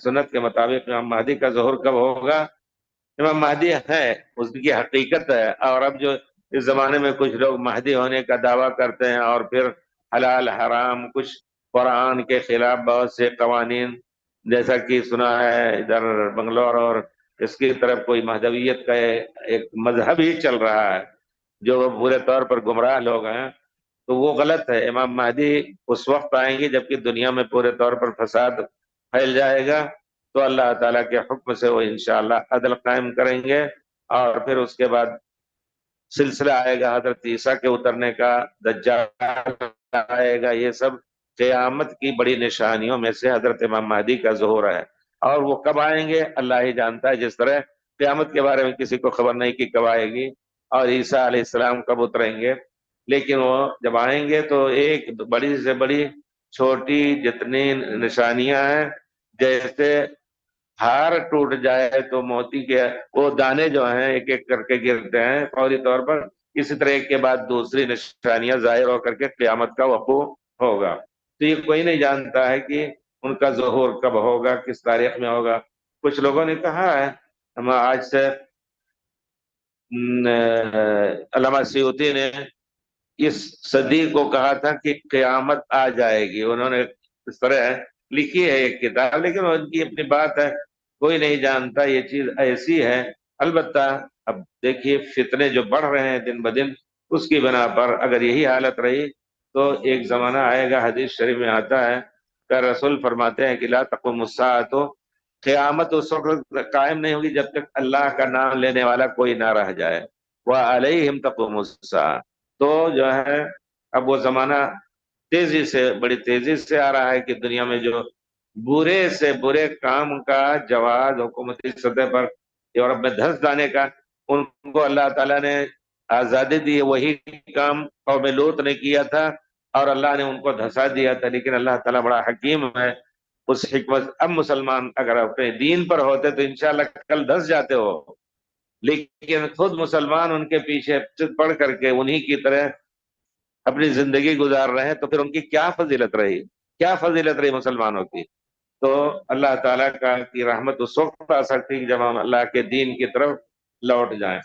سنت کے مطابق امام مہدی کا ظہور کب ہوگا؟ امام مہدی ہے، اس کی حقیقت ہے، اور اب جو اس زمانے میں کچھ لوگ مہدی ہونے کا دعویٰ کرتے ہیں اور پھر حلال حرام کچھ قرآن کے خلاف بہت سے قوانین، جیسا کہ سنا ہے ادھر بنگلور اور اس کی طرف کوئی مہدویت کا ایک مذہب ہی چل رہا ہے جو پورے طور پر گمراہ لوگ ہیں، تو وہ غلط ہے۔ امام مہدی اس وقت آئیں گے جبکہ دنیا میں پورے طور پر فساد پھیل جائے گا، تو اللہ تعالیٰ کے حکم سے وہ انشاءاللہ عدل قائم کریں گے، اور پھر اس کے بعد سلسلہ آئے گا حضرت عیسیٰ کے اترنے کا، دجال آئے گا، یہ سب قیامت کی بڑی نشانیوں میں سے حضرت امام مہدی کا ظہور ہے۔ اور وہ کب آئیں گے اللہ ہی جانتا ہے، جس طرح قیامت کے بارے میں کسی کو خبر نہیں کہ کب آئے گی اور عیسیٰ علیہ السلام کب اتریں گے، لیکن وہ جب آئیں گے تو ایک بڑی سے بڑی چھوٹی جتنی نشانیاں ہیں، جیسے ہار ٹوٹ جائے تو موتی کے وہ دانے جو ہیں ایک ایک کر کے گرتے ہیں فوری طور پر، اسی طرح ایک کے بعد دوسری نشانیاں ظاہر ہو کر کے قیامت کا وقوع ہوگا۔ تو یہ کوئی نہیں جانتا ہے کہ ان کا ظہور کب ہوگا، کس تاریخ میں ہوگا۔ کچھ لوگوں نے کہا ہے، ہم آج سے علامہ سیوطی نے اس صدی کو کہا تھا کہ قیامت آ جائے گی، انہوں نے اس طرح لکھی ہے ایک کتاب، لیکن ان کی اپنی بات ہے، کوئی نہیں جانتا یہ چیز ایسی ہے۔ البتہ اب دیکھیے فتنے جو بڑھ رہے ہیں دن بدن، اس کی بنا پر اگر یہی حالت رہی تو ایک زمانہ آئے گا، حدیث شریف میں آتا ہے کہ رسول فرماتے ہیں کہ لا تقوم الساعۃ، قیامت اس وقت قائم نہیں ہوگی جب تک اللہ کا نام لینے والا کوئی نہ رہ جائے، وعلیہم تقوم الساعۃ۔ تو جو ہے اب وہ زمانہ تیزی سے، بڑی تیزی سے آ رہا ہے کہ دنیا میں جو برے سے برے کام کا جواز حکومتی سطح پر یورپ میں دھنس جانے کا، ان کو اللہ تعالیٰ نے آزادی دی، وہی کام قوم لوط نے کیا تھا اور اللہ نے ان کو دھسا دیا تھا، لیکن اللہ تعالیٰ بڑا حکیم ہے، اس حکمت اب مسلمان اگر اپنے دین پر ہوتے تو انشاءاللہ کل دھس جاتے ہو، لیکن خود مسلمان ان کے پیچھے پڑھ کر کے انہی کی طرح اپنی زندگی گزار رہے ہیں، تو پھر ان کی کیا فضیلت رہی، کیا فضیلت رہی مسلمانوں کی؟ تو اللہ تعالیٰ کی رحمت اس وقت آ سکتی ہے جب ہم اللہ کے دین کی طرف لوٹ جائیں۔